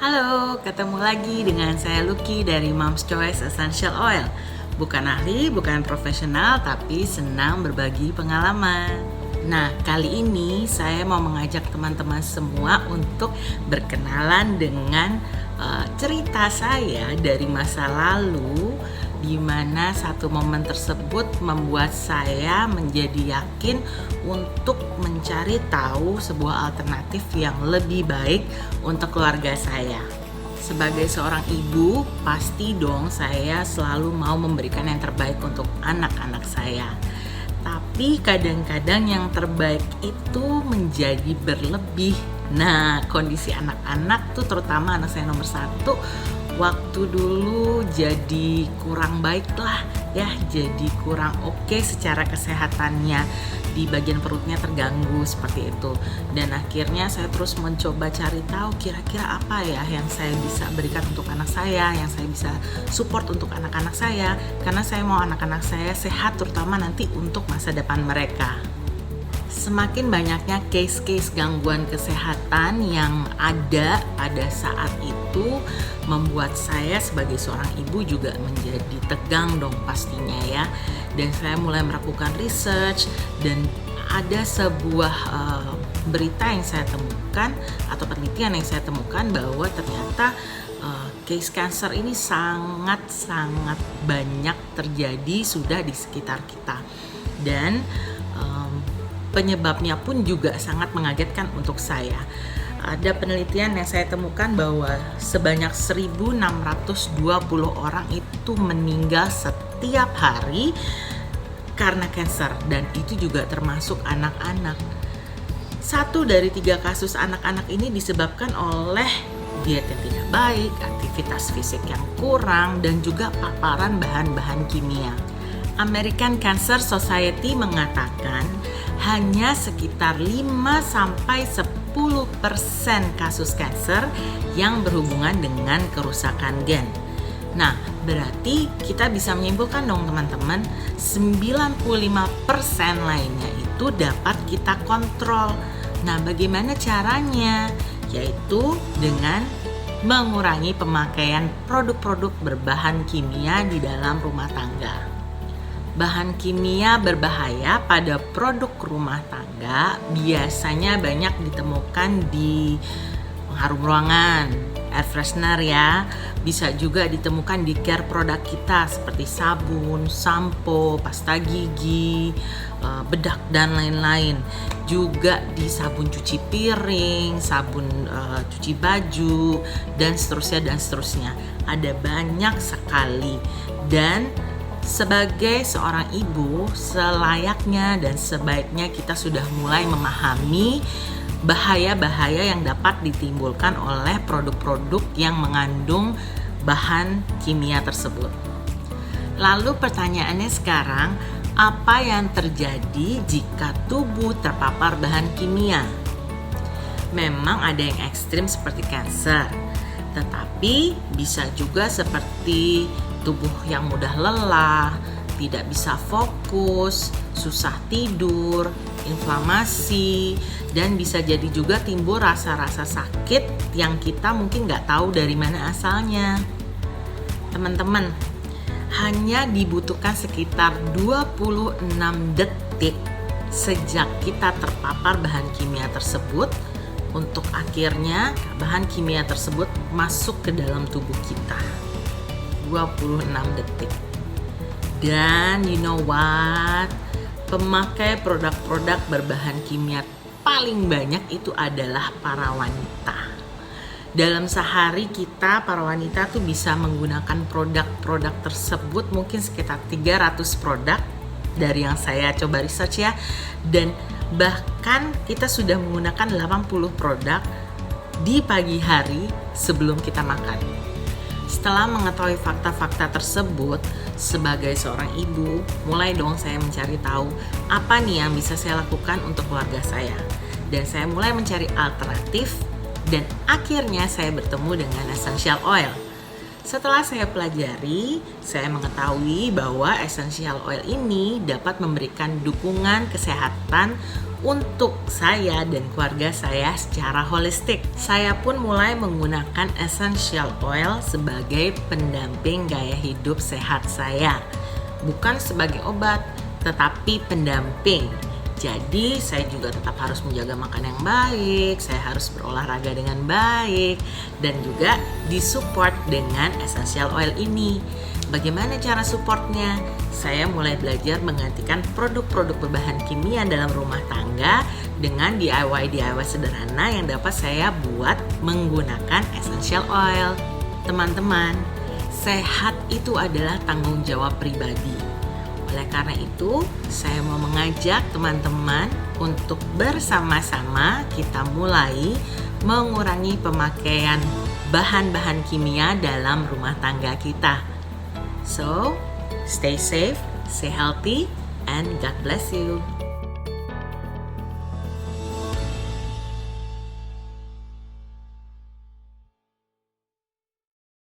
Halo, ketemu lagi dengan saya Lucky dari Mom's Choice Essential Oil. Bukan ahli, bukan profesional, tapi senang berbagi pengalaman. Nah, kali ini saya mau mengajak teman-teman semua untuk berkenalan dengan cerita saya dari masa lalu, di mana satu momen tersebut membuat saya menjadi yakin untuk mencari tahu sebuah alternatif yang lebih baik untuk keluarga saya. Sebagai seorang ibu, pasti dong saya selalu mau memberikan yang terbaik untuk anak-anak saya. Tapi kadang-kadang yang terbaik itu menjadi berlebih. Nah, kondisi anak-anak tuh, terutama anak saya nomor 1, waktu dulu jadi kurang baik lah ya, jadi kurang oke secara kesehatannya, di bagian perutnya terganggu seperti itu. Dan akhirnya saya terus mencoba cari tahu kira-kira apa ya yang saya bisa berikan untuk anak saya, yang saya bisa support untuk anak-anak saya, karena saya mau anak-anak saya sehat, terutama nanti untuk masa depan mereka. Semakin banyaknya case-case gangguan kesehatan yang ada pada saat itu membuat saya sebagai seorang ibu juga menjadi tegang dong pastinya ya. Dan saya mulai melakukan research, dan ada sebuah berita yang saya temukan atau penelitian yang saya temukan bahwa ternyata case cancer ini sangat-sangat banyak terjadi sudah di sekitar kita. Dan penyebabnya pun juga sangat mengagetkan untuk saya. Ada penelitian yang saya temukan bahwa sebanyak 1.620 orang itu meninggal setiap hari karena kanker, dan itu juga termasuk anak-anak. 1 dari 3 kasus anak-anak ini disebabkan oleh diet yang tidak baik, aktivitas fisik yang kurang, dan juga paparan bahan-bahan kimia. American Cancer Society mengatakan hanya sekitar 5-10% kasus kanker yang berhubungan dengan kerusakan gen. Nah, berarti kita bisa menyimpulkan dong teman-teman, 95% lainnya itu dapat kita kontrol. Nah, bagaimana caranya? Yaitu dengan mengurangi pemakaian produk-produk berbahan kimia di dalam rumah tangga. Bahan kimia berbahaya pada produk rumah tangga biasanya banyak ditemukan di pengharum ruangan, air freshener ya. Bisa juga ditemukan di care produk kita seperti sabun, sampo, pasta gigi, bedak dan lain-lain. Juga di sabun cuci piring, sabun cuci baju, dan seterusnya. Ada banyak sekali. Dan sebagai seorang ibu, selayaknya dan sebaiknya kita sudah mulai memahami bahaya-bahaya yang dapat ditimbulkan oleh produk-produk yang mengandung bahan kimia tersebut. Lalu pertanyaannya sekarang, apa yang terjadi jika tubuh terpapar bahan kimia? Memang ada yang ekstrim seperti kanker, tetapi bisa juga seperti tubuh yang mudah lelah, tidak bisa fokus, susah tidur, inflamasi, dan bisa jadi juga timbul rasa-rasa sakit yang kita mungkin nggak tahu dari mana asalnya. Teman-teman, hanya dibutuhkan sekitar 26 detik sejak kita terpapar bahan kimia tersebut untuk akhirnya bahan kimia tersebut masuk ke dalam tubuh kita. 26 detik. Dan you know what? Pemakai produk-produk berbahan kimia paling banyak itu adalah para wanita. Dalam sehari kita para wanita tuh bisa menggunakan produk-produk tersebut mungkin sekitar 300 produk dari yang saya coba research ya. Dan bahkan kita sudah menggunakan 80 produk di pagi hari sebelum kita makan. Setelah mengetahui fakta-fakta tersebut, sebagai seorang ibu, mulai dong saya mencari tahu apa nih yang bisa saya lakukan untuk keluarga saya. Dan saya mulai mencari alternatif, dan akhirnya saya bertemu dengan essential oil. Setelah saya pelajari, saya mengetahui bahwa essential oil ini dapat memberikan dukungan kesehatan untuk saya dan keluarga saya secara holistik. Saya pun mulai menggunakan essential oil sebagai pendamping gaya hidup sehat saya. Bukan sebagai obat, tetapi pendamping. Jadi saya juga tetap harus menjaga makan yang baik, saya harus berolahraga dengan baik, dan juga disupport dengan essential oil ini. Bagaimana cara supportnya? Saya mulai belajar menggantikan produk-produk berbahan kimia dalam rumah tangga dengan DIY sederhana yang dapat saya buat menggunakan essential oil. Teman-teman, sehat itu adalah tanggung jawab pribadi. Oleh karena itu, saya mau mengajak teman-teman untuk bersama-sama kita mulai mengurangi pemakaian bahan-bahan kimia dalam rumah tangga kita. So, stay safe, stay healthy, and God bless you.